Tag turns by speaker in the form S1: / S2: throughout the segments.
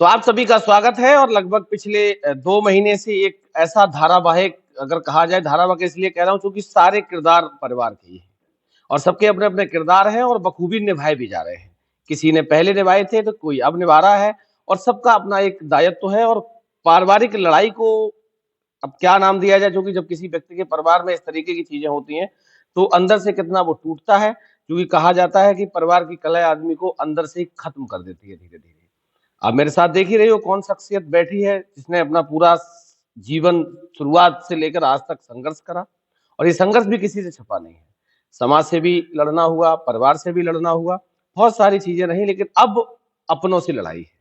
S1: तो आप सभी का स्वागत है और लगभग पिछले 2 महीने से एक ऐसा धारावाहिक अगर कहा जाए धारावाहिक इसलिए कह रहा हूँ क्योंकि सारे किरदार परिवार के ही हैं और सबके अपने-अपने किरदार हैं और बखूबी निभाए भी जा रहे हैं। किसी ने पहले निभाए थे तो कोई अब निभा रहा है और सबका अपना एक दायित्व है और पारिवारिक लड़ाई को अब क्या नाम दिया जाए क्योंकि जब किसी व्यक्ति के परिवार में इस तरीके की चीज़ें होती हैं, तो अंदर से कितना वो टूटता है क्योंकि कहा जाता है कि परिवार की कलह आदमी को अंदर से ही खत्म कर देती है धीरे-धीरे। आप मेरे साथ देख ही रही हो कौन शख्सियत बैठी है जिसने अपना पूरा जीवन शुरुआत से लेकर आज तक संघर्ष करा और ये संघर्ष भी किसी से छुपा नहीं है। समाज से भी लड़ना हुआ, परिवार से भी लड़ना हुआ, बहुत सारी चीज़ें रहीं लेकिन अब अपनों से लड़ाई है।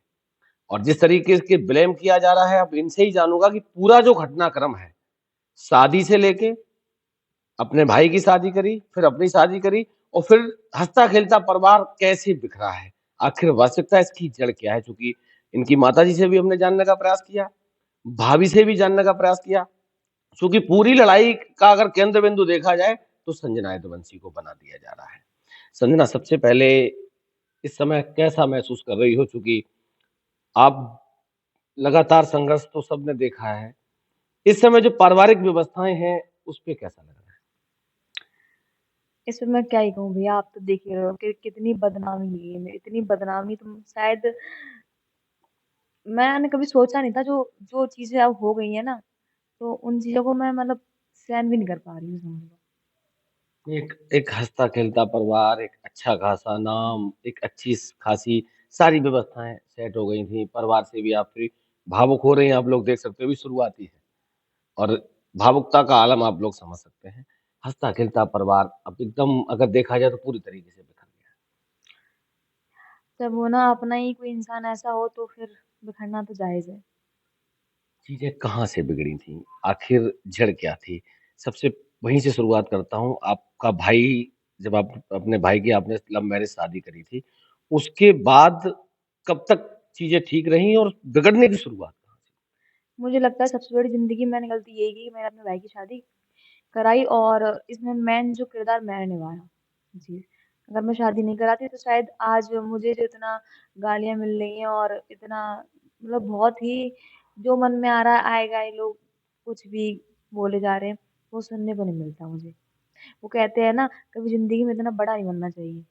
S1: और जिस तरीके से ब्लेम किया जा रहा है अब इनसे ही जानूँगा कि पूरा जो घटनाक्रम है, शादी से लेके अपने भाई की शादी करी, फिर अपनी शादी करी और फिर हँसता-खेलता परिवार कैसे बिखरा है? आखिर वास्तविकता इसकी जड़ क्या है? चूँकि इनकी माताजी से भी हमने जानने का प्रयास किया, भाभी से भी जानने का प्रयास किया, चूँकि पूरी लड़ाई का अगर केंद्र बिंदु देखा जाए, तो संजना यदुवंशी को बना दिया जा रहा है। संजना सबसे पहले इस समय कैसा महसूस कर रही हो? चूँकि आप लगातार संघर्ष तो सबने देखा है। इस समय जो पारिवारिक व्यवस्थाएँ हैं, उस पे कैसा लग रहा है?
S2: इसमें मैं क्या ही कहूँ भैया, आप तो देख ही रहे हो कि कितनी बदनामी हुई है। इतनी बदनामी तो शायद मैंने कभी सोचा नहीं था जो जो चीज़ें अब हो गई हैं ना, तो उन चीज़ों को मैं मतलब सहन भी नहीं कर पा रही हूँ समझ लो।
S1: एक एक हँसता-खेलता परिवार, एक अच्छा-खासा नाम, एक अच्छी स खासी सारी व्यवस्थाएँ सेट हो गई थी। परिवार से भी आप थोड़ी भावुक हो रही हैं, आप लोग देख सकते हो अभी शुरुआत ही है और भावुकता का आलम आप लोग समझ सकते हैं। हँसता-खेलता परिवार अब एकदम अगर देखा जाए तो पूरी तरीके से बिखर गया है।
S2: जब वो ना अपना ही कोई इंसान ऐसा हो तो फिर बिखरना तो जायज़ है।
S1: चीज़ें कहाँ से बिगड़ी थीं? आखिर जड़ क्या थी? सबसे वहीं से शुरुआत करता हूँ। आपका भाई जब आप अपने भाई की आपने लव मैरिज शादी करी थी, उसके बाद कब तक चीज़ें ठीक रहीं और बिगड़ने की शुरुआत कहाँ से?
S2: मुझे लगता है सबसे बड़ी ज़िंदगी में मैंने गलती यही की कि मैंने अपने भाई की शादी कराई और इसमें मेन जो किरदार मैंने निभाया। जी, अगर मैं शादी नहीं कराती तो शायद आज मुझे जो इतना गालियाँ मिल रही हैं और इतना मतलब बहुत ही जो मन में आ रहा है आएगा, ये लोग कुछ भी बोले जा रहे हैं, वो सुनने को नहीं मिलता मुझे। वो कहते हैं ना कभी ज़िंदगी में इतना बड़ा नहीं बनना चाहिए,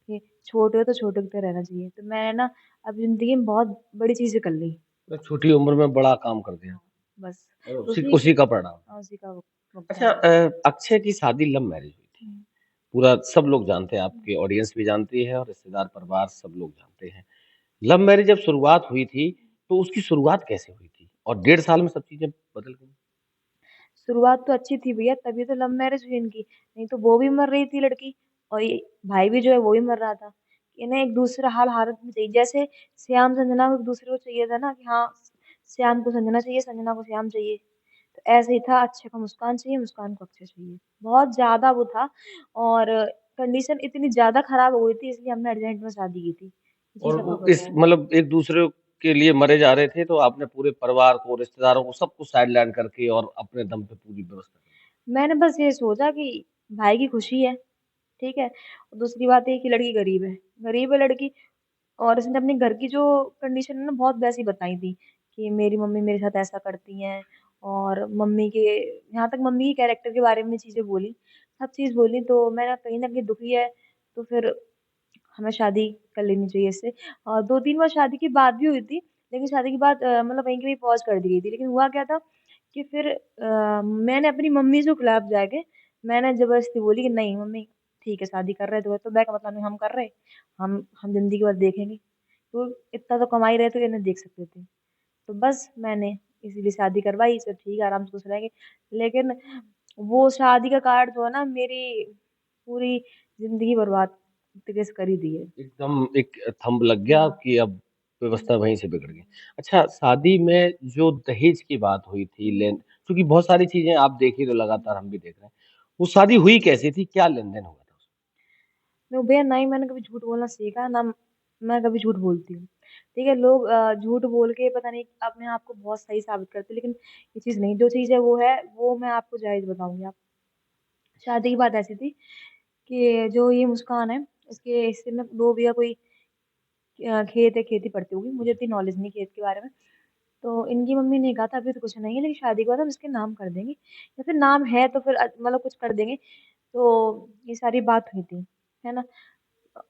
S2: कि छोटे हो तो छोटे की तरह रहना चाहिए। तो मैंने ना अब ज़िंदगी में बहुत बड़ी चीज़ें कर ली।
S1: मतलब छोटी उम्र में बड़ा काम कर दिया
S2: हाँ, बस
S1: और उसी
S2: उसी
S1: उसी का परिणाम।
S2: उसी का
S1: अच्छा
S2: भुगतान।
S1: अक्षय की शादी लव मैरिज हुई थी।
S2: हुँ,
S1: पूरा सब लोग जानते हैं,
S2: हुँ।
S1: आपके ऑडियंस भी जानती है और रिश्तेदार परिवार सब लोग जानते हैं। लव मैरिज जब शुरुआत हुई थी, तो उसकी शुरुआत कैसे हुई थी? और 1.5 साल में सब चीज़ें बदल गई।
S2: शुरुआत तो अच्छी थी भैया, तभी तो लव मैरिज हुई इनकी, नहीं तो वो भी मर रही थी लड़की और ये भाई भी जो है वो भी मर रहा था। इन्हें एक-दूसरा हालत में चाहिए, जैसे श्याम संजना को एक-दूसरे को चाहिए था ना कि हाँ, श्याम को संजना चाहिए, संजना को श्याम चाहिए। तो ऐसे ही था, अक्षय को मुस्कान चाहिए, मुस्कान को अक्षय चाहिए। बहुत ज़्यादा वो था और कंडीशन इतनी ज़्यादा खराब हो गई थी इसलिए हमने अर्जेंट में शादी की थी। ये चीज़
S1: और
S2: सबको
S1: वो
S2: पता
S1: इस
S2: है।
S1: मतलब एक-दूसरे के लिए मरे जा रहे थे, तो आपने पूरे परिवार को, रिश्तेदारों को, सबको साइडलाइन करके और अपने दम पे पूरी व्यवस्था कर दी।
S2: मैंने बस ये सोचा कि भाई की खुशी है, ठीक है? और दूसरी बात ये कि लड़की गरीब है लड़की और उसने अपने घर की जो कंडीशन है ना बहुत वैसी बताई थी कि मेरी मम्मी मेरे साथ ऐसा करती हैं और मम्मी के यहाँ तक मम्मी के कैरेक्टर के बारे में चीज़ें बोली, सब चीज़ बोली तो मैं ना कहीं न कहीं दुखी है, तो फिर हमें शादी कर लेनी चाहिए इससे और 2-3 बार शादी की बात भी हुई थी, लेकिन शादी के बाद मतलब वहीं की वहीं पॉज़ कर दी गई थी। लेकिन हुआ क्या था कि फिर मैंने अपनी मम्मी से खिलाफ जाके मैंने ज़बरदस्ती बोली कि नहीं मम्मी ठीक है शादी कर रहे तो मैं का मतलब नहीं हम कर रहे, हम ज़िंदगी भर देखेंगे। तो इतना तो कमा ही रहे थे कि इन्हें देख सकते थे। तो बस मैंने इसीलिए शादी करवाई, सब ठीक है आराम से खुश रहेंगे। लेकिन वो शादी का कार्ड जो है ना मेरी पूरी ज़िंदगी बर्बाद तरीके से कर ही दी है।
S1: एकदम एक थंब लग गया
S2: हाँ।
S1: कि अब
S2: हुँ,
S1: व्यवस्था वहीं से बिगड़ गई। अच्छा, शादी में जो दहेज की बात हुई थी
S2: हुँ,
S1: लेन क्योंकि बहुत सारी चीज़ें आप देख ही रहे हो
S2: हुँ।
S1: लगातार हम भी देख रहे हैं। वो शादी हुई कैसे थी? क्या लेन-देन हुआ था उसमें?
S2: तो भैया ना ही मैंने कभी झूठ बोलना सीखा, ना मैं कभी झूठ बोलती हूँ। ठीक है, लोग झूठ बोल के पता नहीं अपने आप को बहुत सही साबित करते हैं, लेकिन ये चीज़ नहीं, जो चीज़ है वो मैं आपको जायज़ बताऊँगी। आप शादी की बात ऐसी थी कि जो ये मुस्कान है, इसके हिस्से में 2 भैया कोई खेत है, खेती पड़ती होगी, मुझे इतनी नॉलेज नहीं खेत के बारे में। तो इनकी मम्मी ने कहा था अभी तो कुछ नहीं है, लेकिन शादी के बाद हम इसके नाम कर देंगे, या फिर नाम है तो फिर मतलब कुछ कर देंगे। तो ये सारी बात हुई थी, है ना?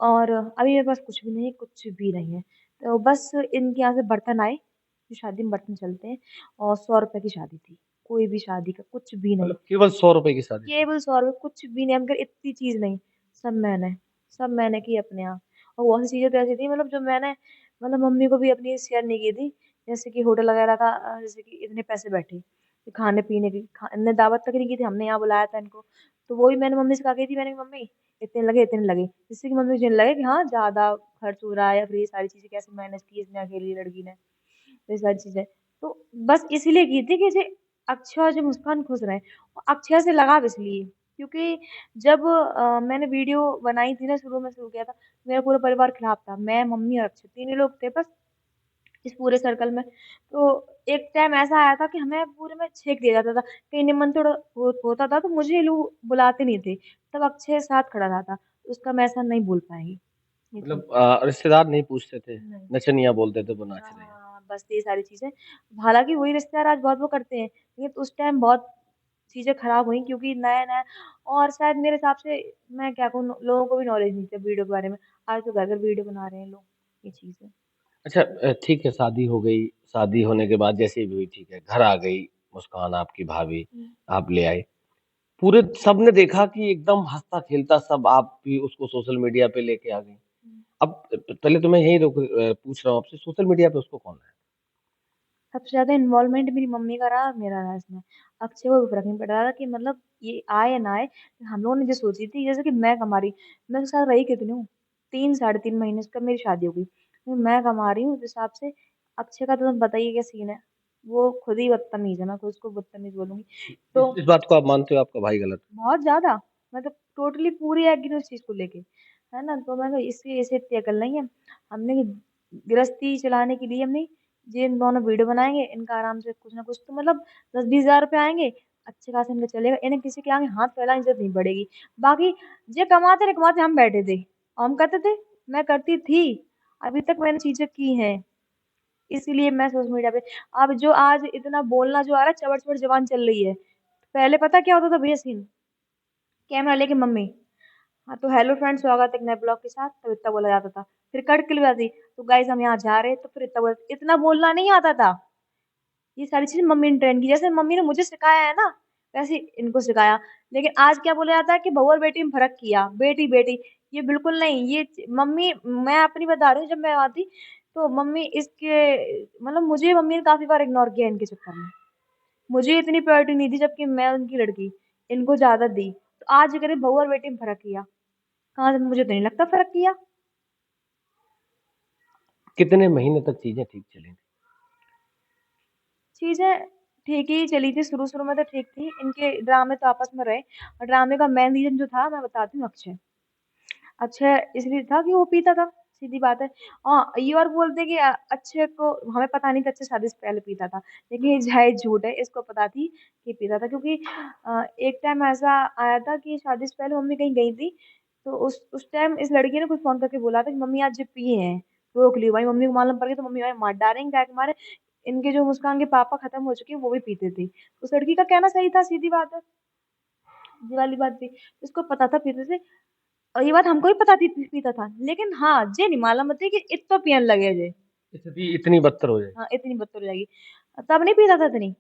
S2: और अभी मेरे पास कुछ भी नहीं है, कुछ भी नहीं है। तो बस इनके यहाँ से बर्तन आए, जो शादी में बर्तन चलते हैं, और 100 रुपए की शादी थी। कोई भी शादी का कुछ भी नहीं,
S1: मतलब केवल 100 रुपए की शादी थी।
S2: केवल 100 रुपए, कुछ भी नहीं। हम कह इतनी चीज नहीं, सब मैंने सब मैंने की अपने यहाँ। और बहुत सी चीजें तो ऐसी थी, मतलब जो मैंने मतलब मम्मी को भी अपनी शेयर नहीं की थी। जैसे कि होटल वगैरह का, जैसे कि इतने पैसे बैठे कि खाने पीने की, इनने दावत तक नहीं की थी, हमने यहाँ बुलाया था इनको। तो वो भी मैंने मम्मी से कहा की थी, मैंने कहा, मम्मी इतने लगे, इतने लगे, जिससे कि मम्मी को जिन लगे कि हाँ ज्यादा खर्च हो रहा है, या फिर ये सारी चीजें कैसे मैनेज की इसने अकेली लड़की ने, तो ये सारी चीजें। तो बस इसीलिए की थी कि जे अक्षय और जो मुस्कान खुश रहे। और अक्षय से लगाव इसलिए क्योंकि जब मैंने वीडियो बनाई थी ना, शुरू में शुरू किया था, मेरा पूरा परिवार खिलाफ था। मैं, मम्मी और अक्षय, तीन ही लोग थे बस इस पूरे सर्कल में। तो एक टाइम ऐसा आया था कि हमें पूरे में छेक दिया जाता था, कहीं निमंत्रण होता था तो मुझे लोग बुलाते नहीं थे, तब अक्षय साथ खड़ा रहा था। उसका मैं ऐसा नहीं बोल पाएंगी, ये चीज।
S1: मतलब रिश्तेदार नहीं पूछते थे,
S2: नहीं।
S1: नचनिया बोलते थे वो नाच रहे हैं।
S2: हाँ, बस ये सारी चीजें। हालांकि वही रिश्तेदार आज बहुत वो करते हैं, लेकिन उस टाइम बहुत चीजें खराब हुई क्योंकि नया नया। और शायद मेरे हिसाब से, मैं क्या कहूँ, लोगों को भी नॉलेज नहीं थी वीडियो के बारे में। आज तो घर घर वीडियो बना रहे हैं लोग, ये चीज है।
S1: अच्छा, ठीक है, शादी हो गई। शादी होने के बाद जैसे भी हुई, ठीक है, घर आ गई मुस्कान, आपकी भाभी,
S2: हम्म,
S1: आप ले आए। पूरे सबने देखा कि एकदम हंसता खेलता सब, आप भी उसको सोशल मीडिया पे लेके आ गई।
S2: हम्म।
S1: अब पहले तो मैं यही पूछ रहा हूँ आपसे, सोशल मीडिया पे उसको कौन है?
S2: सबसे ज्यादा इन्वॉल्वमेंट मेरी मम्मी का रहा, मेरा रहा इसमें। अक्षय को फर्क नहीं पड़ रहा था कि मतलब ये आए या ना आए। हम लोगों ने जो सोची थी, जैसे कि मैं कमा रही, मैं उसके साथ रही कितनी हूँ, 3 साढ़े 3 महीने उसका मेरी शादी हो गई, तो मैं कमा रही हूँ उस हिसाब से। अक्षय का तो तुम्हें बताइए क्या सीन है, वो खुद ही बदतमीज है, मैं खुद उसको बदतमीज बोलूंगी। तो
S1: इस बात को आप मानते हो आपका भाई गलत
S2: बहुत ज्यादा, मतलब टोटली पूरी एग्री उस चीज को लेके, है ना? तो मैं कहा, इसकी इसे इतनी अकल नहीं है। हमने गृहस्थी चलाने के लिए हमने ये इन दोनों वीडियो बनाएंगे, इनका आराम से कुछ ना कुछ तो मतलब 10-20 हजार रुपए आएंगे, अच्छे खासे इनका चलेगा, इन्हें किसी के आगे हाथ फैलाने की जरूरत नहीं पड़ेगी। बाकी जे कमाते रहे कमाते, हम बैठे थे और हम करते थे, मैं करती थी, अभी तक मैंने चीजें की हैं। इसीलिए मैं सोशल मीडिया पे, अब जो आज इतना बोलना जो आ रहा है, चबड़ चबड़ जबान चल रही है, पहले पता क्या होता था भैया सीन? कैमरा लेके मम्मी, हाँ तो हेलो फ्रेंड, स्वागत है एक नए ब्लॉग के साथ, तब इतना बोला जाता था। फिर कट क्लिप आती, तो गाइस हम यहाँ जा रहे हैं, तो फिर इतना बोलना नहीं आता था। ये सारी चीजें मम्मी ने ट्रेन की, जैसे मम्मी ने मुझे सिखाया है ना, वैसे ही इनको सिखाया। लेकिन आज क्या बोला जाता है कि बहू और बेटी में फर्क किया, बेटी बेटी, ये बिल्कुल नहीं। मम्मी, मैं अपनी बता रही हूँ, जब मैं आती तो मम्मी इसके मतलब मुझे मम्मी ने काफी बार इग्नोर किया इनके चक्कर में। मुझे इतनी प्रायोरिटी नहीं दी, जबकि मैं उनकी लड़की, इनको ज्यादा दी। तो आज करे बहू और बेटी में फर्क किया, कहाँ से? मुझे तो नहीं लगता फर्क किया।
S1: कितने महीने तक चीजें ठीक चलेंगी?
S2: चीजें ठीक ही चली थी, शुरू शुरू में तो ठीक थी, इनके ड्रामे तो आपस में रहे। और ड्रामे का मेन रीजन जो था, मैं बताती हूँ, अक्षय। अक्षय इसलिए था कि वो पीता था, सीधी बात है। हाँ, ये और बोलते कि अक्षय को हमें पता नहीं था अक्षय शादी से पहले पीता था, लेकिन ये जायज झूठ है, इसको पता थी कि पीता था। क्योंकि एक टाइम ऐसा आया था कि शादी से पहले मम्मी कहीं गई थी, तो उस टाइम इस लड़की ने कुछ फोन करके बोला था कि मम्मी आज जो पिए हैं, रोक लियो भाई। मम्मी को मालूम पड़ गया तो मम्मी भाई मार डालेंगे, क्या के मारे। इनके जो मुस्कान के पापा खत्म हो चुके हैं, वो भी पीते थे। उस लड़की का कहना सही था, सीधी बात है, ये वाली बात थी। इसको पता था पीते थे, और ये बात हमको भी पता थी पीता था, लेकिन हाँ जे नहीं मालूम होती कि इतना पियन लगे जे।
S1: स्थिति इतनी बदतर हो जाए?
S2: हाँ, इतनी बदतर हो जाएगी, तब नहीं पीता था इतनी,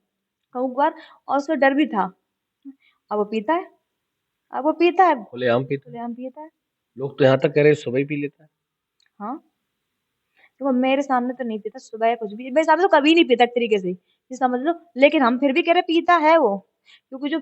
S2: कहूँ बार। और उसको डर भी था। अब वो पीता है, अब वो पीता है,
S1: खुलेआम पीता है।
S2: खुलेआम पीता है।
S1: लोग तो यहाँ तक कह रहे हैं सुबह ही पी लेता है।
S2: हाँ, तो वो मेरे सामने तो नहीं पीता सुबह या कुछ भी, मेरे सामने तो कभी नहीं पीता एक तरीके से, ये समझ लो। लेकिन हम फिर भी कह रहे पीता है वो, क्योंकि जो